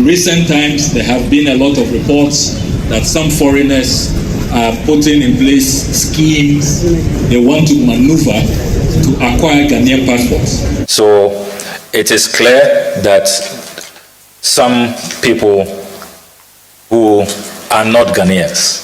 In recent times, there have been a lot of reports that some foreigners are putting in place schemes they want to maneuver to acquire Ghanaian passports. So it is clear that some people who are not Ghanaians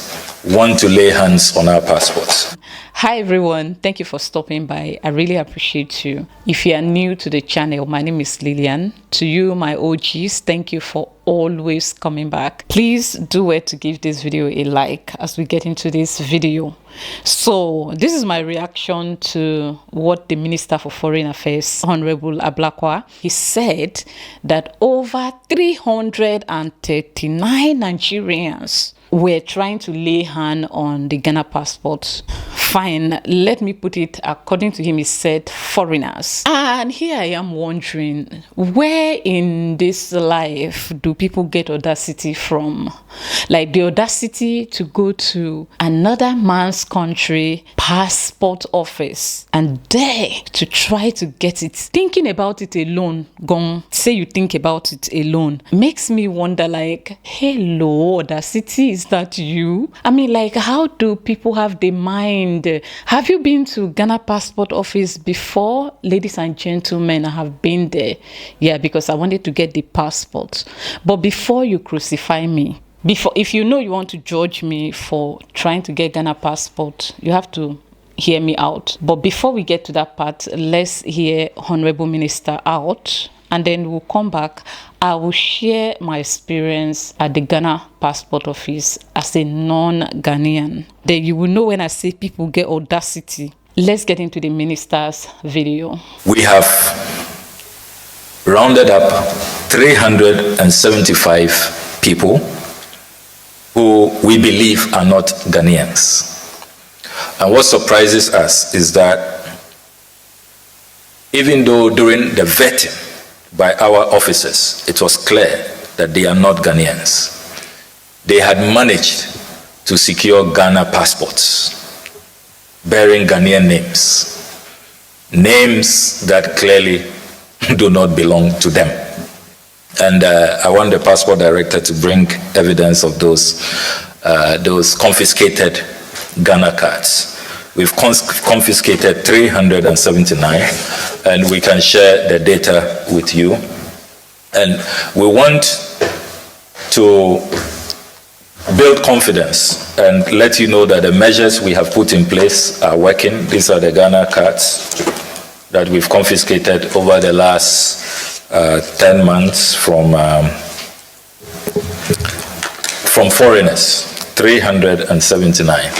want to lay hands on our passports. Hi everyone, thank you for stopping by. I really appreciate you. If you are new to the channel, my name is Lillian. To you, my OGs, thank you for always coming back. Please do it to give this video a like as we get into this video. So this is my reaction to what the Minister for Foreign Affairs, Honorable Ablakwa, he said that over 339 Nigerians were trying to lay hand on the Ghana passport. Fine, let me put it according to him, he said foreigners. And here I am wondering, where in this life do people get audacity from? Like the audacity to go to another man's country passport office and dare to try to get it. Thinking about it alone, gone, say you think about it alone, makes me wonder like, hello, audacity, is that you? I mean, like, how do people have the mind? Have you been to Ghana passport office before? Ladies and gentlemen, I have been there. Yeah, because I wanted to get the passport. But before you crucify me, if you know you want to judge me for trying to get Ghana passport, you have to hear me out. But before we get to that part, let's hear Honorable Minister out, and then we'll come back. I will share my experience at the Ghana passport office as a non-Ghanaian. Then you will know when I say people get audacity. Let's get into the minister's video. We have rounded up 375 people who we believe are not Ghanaians. And what surprises us is that even though during the vetting by our officers, it was clear that they are not Ghanaians, they had managed to secure Ghana passports bearing Ghanaian names that clearly do not belong to them. And I want the passport director to bring evidence of those confiscated Ghana cards. We've confiscated 379, and we can share the data with you. And we want to build confidence and let you know that the measures we have put in place are working. These are the Ghana cards that we've confiscated over the last 10 months from foreigners, 379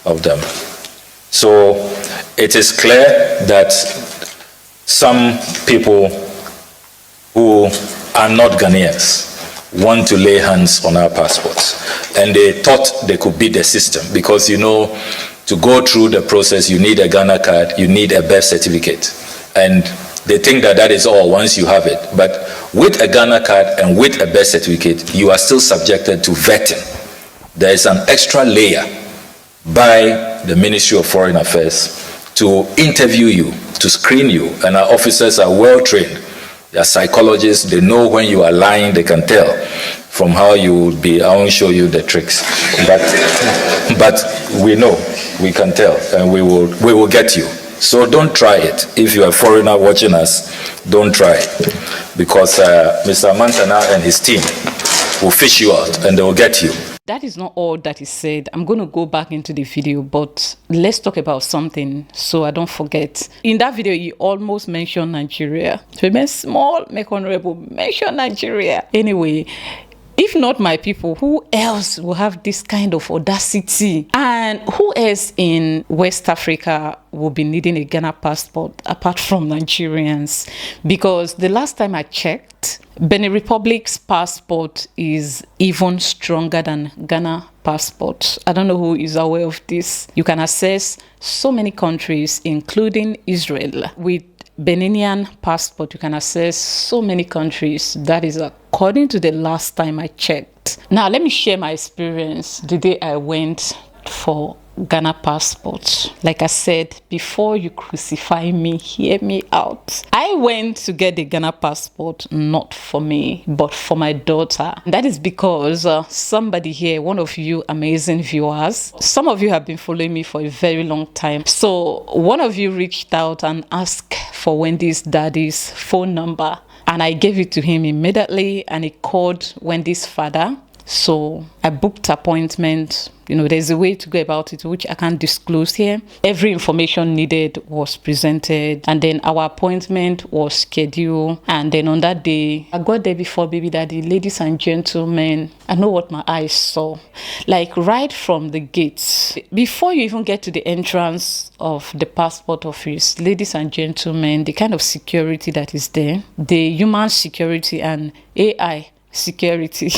of them. So it is clear that some people who are not Ghanaians want to lay hands on our passports, and they thought they could beat the system because, you know, to go through the process, you need a Ghana card, you need a birth certificate, and they think that that is all once you have it. But with a Ghana card and with a birth certificate, you are still subjected to vetting. There is an extra layer by the Ministry of Foreign Affairs to interview you, to screen you, and our officers are well trained. They are psychologists, they know when you are lying, they can tell from how you will be. I won't show you the tricks, but we know, we can tell, and we will get you. So don't try it. If you are a foreigner watching us, don't try it, because Mr. Mantana and his team will fish you out and they will get you. That is not all that is said. I'm going to go back into the video, but let's talk about something so I don't forget. In that video, he almost mentioned Nigeria. So he meant small, make honorable, mention Nigeria. Anyway, if not my people, who else will have this kind of audacity? And who else in West Africa will be needing a Ghana passport apart from Nigerians? Because the last time I checked, Benin Republic's passport is even stronger than Ghana passport. I don't know who is aware of this. You can access so many countries, including Israel. With Beninian passport, you can access so many countries. That is according to the last time I checked. Now, let me share my experience the day I went for Ghana passport. Like I said, before you crucify me, hear me out. I went to get the Ghana passport not for me, but for my daughter. That is because somebody here, one of you amazing viewers, some of you have been following me for a very long time. So one of you reached out and asked for Wendy's daddy's phone number, and I gave it to him immediately, and he called Wendy's father. So I booked appointment. There's a way to go about it, which I can't disclose here. Every information needed was presented, and then our appointment was scheduled. And then on that day, I got there before baby daddy. Ladies and gentlemen, I know what my eyes saw. Like right from the gates, before you even get to the entrance of the passport office, ladies and gentlemen, the kind of security that is there, the human security and AI security.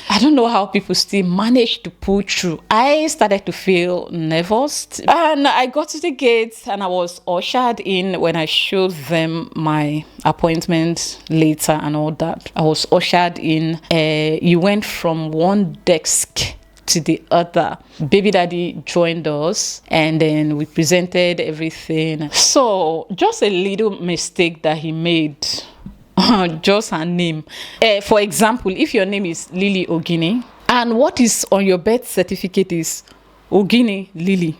I don't know how people still manage to pull through. I started to feel nervous, and I got to the gate and I was ushered in. When I showed them my appointment later and all that, I was ushered in. You went from one desk to the other. Baby daddy joined us, and then we presented everything. So just a little mistake that he made, just her name. For example, if your name is Lily Ogini and what is on your birth certificate is Ogini Lily,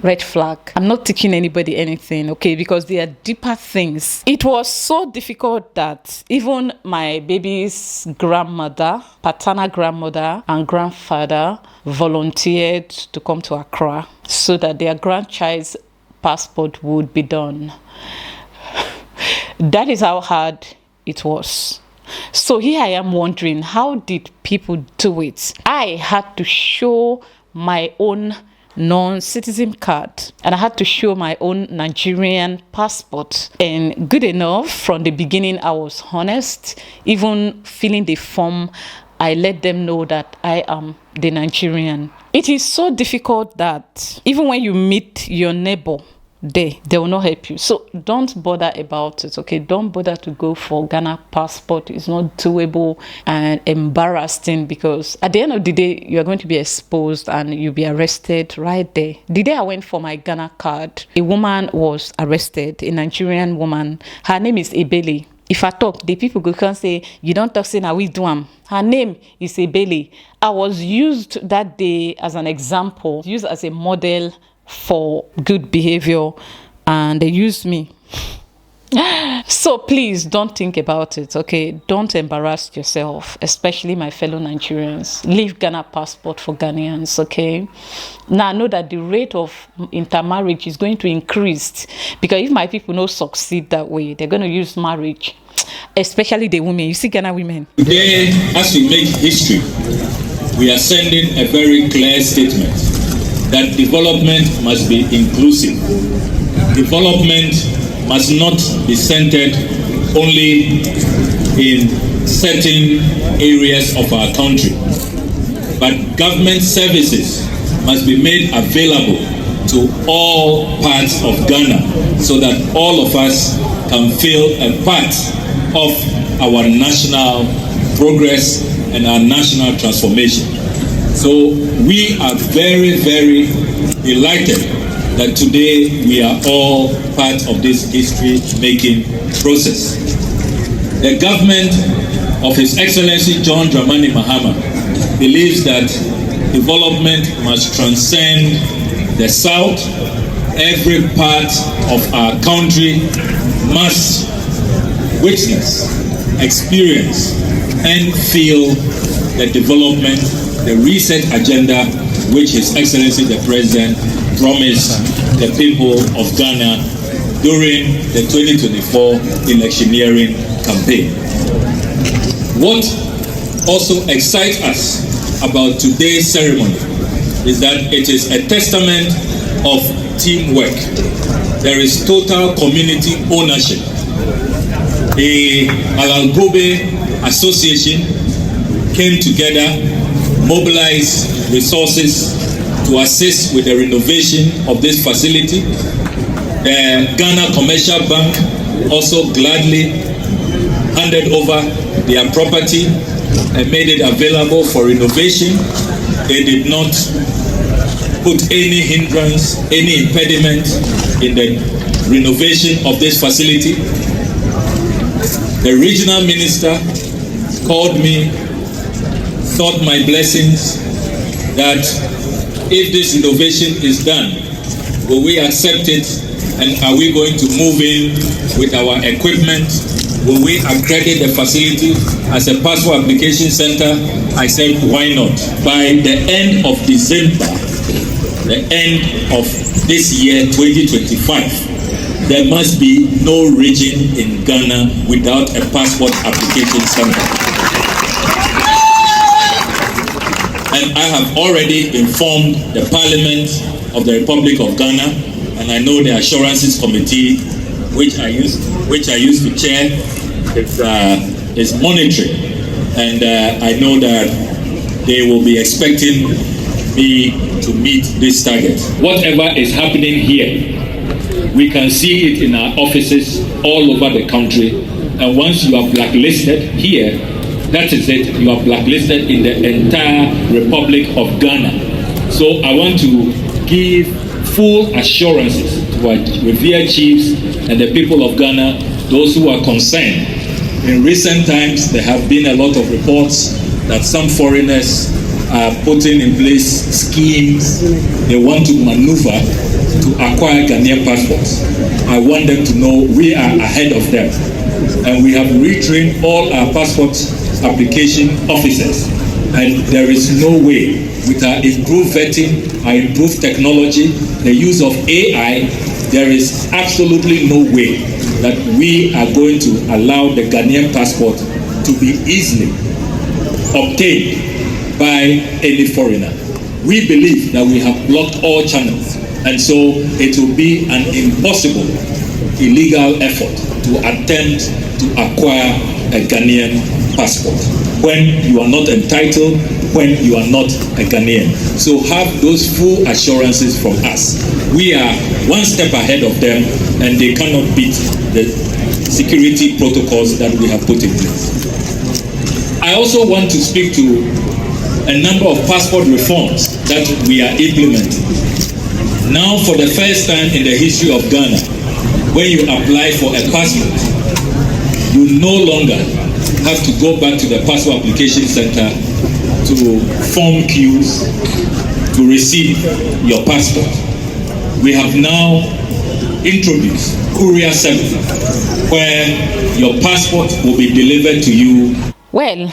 red flag. I'm not teaching anybody anything, okay, because there are deeper things. It was so difficult that even my baby's grandmother, paternal grandmother and grandfather volunteered to come to Accra so that their grandchild's passport would be done. That is how hard it was. So here I am wondering, how did people do it? I had to show my own non-citizen card, and I had to show my own Nigerian passport. And good enough, from the beginning I was honest. Even filling the form, I let them know that I am the Nigerian. It is so difficult that even when you meet your neighbor, they will not help you. So don't bother about it, okay? Don't bother to go for Ghana passport. It's not doable and embarrassing, because at the end of the day, you're going to be exposed and you'll be arrested right there. The day I went for my Ghana card, a woman was arrested, a Nigerian woman. Her name is Ebele. If I talk, the people go come say, you don't talk, say now we do am. Her name is Ebele. I was used that day as an example, used as a model for good behavior, and they used me. So please don't think about it, okay? Don't embarrass yourself, especially my fellow Nigerians. Leave Ghana passport for Ghanaians, okay? Now I know that the rate of intermarriage is going to increase, because if my people don't succeed that way, they're going to use marriage, especially the women. You see Ghana women. Today, as we make history, we are sending a very clear statement that development must be inclusive. Development must not be centered only in certain areas of our country, but government services must be made available to all parts of Ghana so that all of us can feel a part of our national progress and our national transformation. So we are very, very delighted that today we are all part of this history-making process. The government of His Excellency John Dramani Mahama believes that development must transcend the South. Every part of our country must witness, experience, and feel the development, the reset agenda which His Excellency the President promised the people of Ghana during the 2024 electioneering campaign. What also excites us about today's ceremony is that it is a testament of teamwork. There is total community ownership. The Alalgobe Association came together, mobilized resources to assist with the renovation of this facility. The Ghana Commercial Bank also gladly handed over their property and made it available for renovation. They did not put any hindrance, any impediment in the renovation of this facility. The regional minister called me, sought my blessings, that if this renovation is done, will we accept it, and are we going to move in with our equipment? Will we accredit the facility as a passport application center? I said, why not? By the end of December, the end of this year, 2025, there must be no region in Ghana without a passport application center. And I have already informed the Parliament of the Republic of Ghana, and I know the Assurances Committee, which I used to chair, is monitoring, and I know that they will be expecting me to meet this target. Whatever is happening here, we can see it in our offices all over the country, and once you are blacklisted here, that is it, you are blacklisted in the entire Republic of Ghana. So I want to give full assurances to our revered chiefs and the people of Ghana, those who are concerned. In recent times, there have been a lot of reports that some foreigners are putting in place schemes they want to maneuver to acquire Ghanaian passports. I want them to know we are ahead of them, and we have retrained all our passport application officers, and there is no way, with our improved vetting, our improved technology, the use of AI, there is absolutely no way that we are going to allow the Ghanaian passport to be easily obtained by any foreigner. We believe that we have blocked all channels, and so it will be an impossible illegal effort to attempt to acquire a Ghanaian passport when you are not entitled, when you are not a Ghanaian. So have those full assurances from us. We are one step ahead of them, and they cannot beat the security protocols that we have put in place. I also want to speak to a number of passport reforms that we are implementing. Now, for the first time in the history of Ghana, when you apply for a passport, you no longer have to go back to the passport application center to form queues to receive your passport. We have now introduced courier service where your passport will be delivered to you. Well,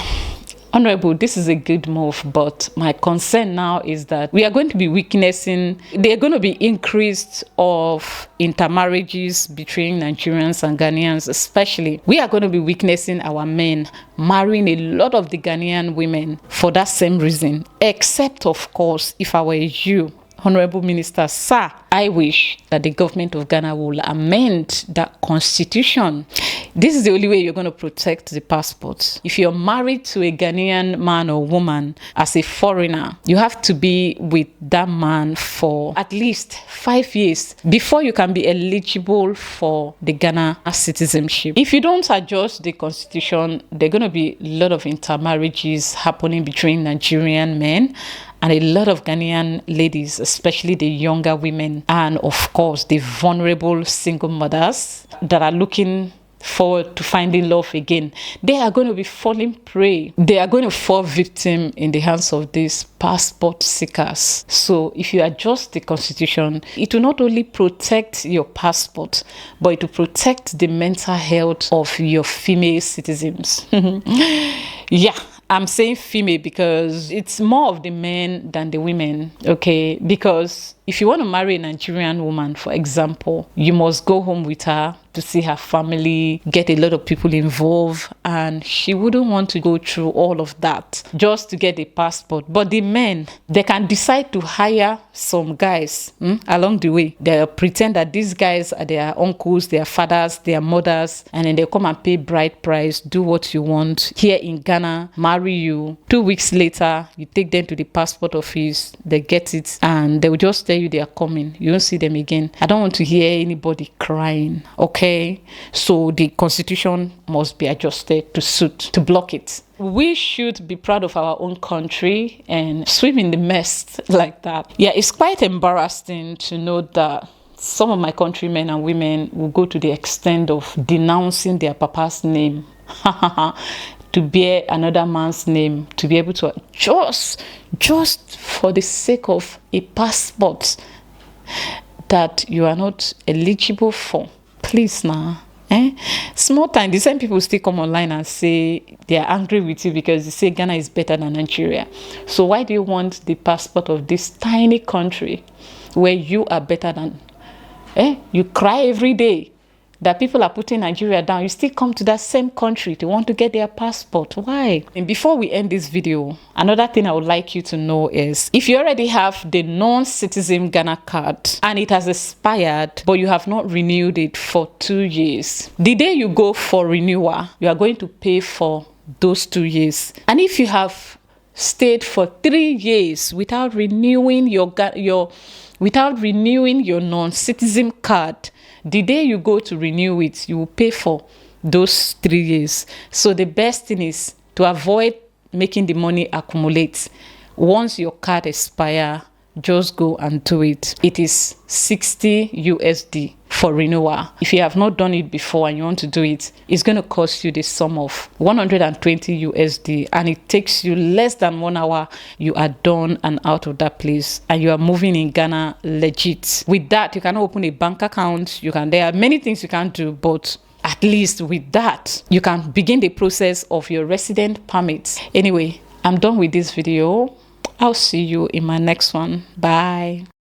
Honorable, this is a good move, but my concern now is that we are going to be witnessing, there are going to be increase of intermarriages between Nigerians and Ghanaians, especially. We are going to be witnessing our men marrying a lot of the Ghanaian women for that same reason, except, of course, if I were you, Honorable Minister, sir, I wish that the government of Ghana will amend that constitution. This is the only way you're going to protect the passports. If you're married to a Ghanaian man or woman as a foreigner, you have to be with that man for at least 5 years before you can be eligible for the Ghana citizenship. If you don't adjust the constitution, there are going to be a lot of intermarriages happening between Nigerian men and a lot of Ghanaian ladies, especially the younger women, and of course the vulnerable single mothers that are looking forward to finding love again. They are going to be falling prey. They are going to fall victim in the hands of these passport seekers. So if you adjust the constitution, it will not only protect your passport, but it will protect the mental health of your female citizens. Yeah. I'm saying female because it's more of the men than the women, okay? Because if you want to marry a Nigerian woman, for example, you must go home with her to see her family, get a lot of people involved, and she wouldn't want to go through all of that just to get a passport. But the men, they can decide to hire some guys along the way. They'll pretend that these guys are their uncles, their fathers, their mothers, and then they'll come and pay bride price, do what you want here in Ghana, marry you. 2 weeks later, you take them to the passport office, they get it, and they will just tell you they are coming. You don't see them again. I don't want to hear anybody crying, okay? So the constitution must be adjusted to suit, to block it. We should be proud of our own country and swim in the mess like that. Yeah, it's quite embarrassing to know that some of my countrymen and women will go to the extent of denouncing their papa's name to bear another man's name, to be able to just for the sake of a passport that you are not eligible for. Please now. Small time, the same people still come online and say they are angry with you because they say Ghana is better than Nigeria. So why do you want the passport of this tiny country where you are better than? You cry every day that people are putting Nigeria down. You still come to that same country to want to get their passport. Why? And before we end this video, another thing I would like you to know is if you already have the non-citizen Ghana card and it has expired, but you have not renewed it for 2 years, the day you go for renewal, you are going to pay for those 2 years. And if you have stayed for 3 years without renewing your non-citizen card, the day you go to renew it, you will pay for those 3 years. So the best thing is to avoid making the money accumulate. Once your card expires, just go and do it. It is 60 USD for renewal. If you have not done it before and you want to do it, it's going to cost you the sum of 120 USD, and it takes you less than 1 hour. You are done and out of that place, and you are moving in Ghana legit. With that, you can open a bank account. There are many things you can do, but at least with that, you can begin the process of your resident permit. Anyway, I'm done with this video. I'll see you in my next one. Bye.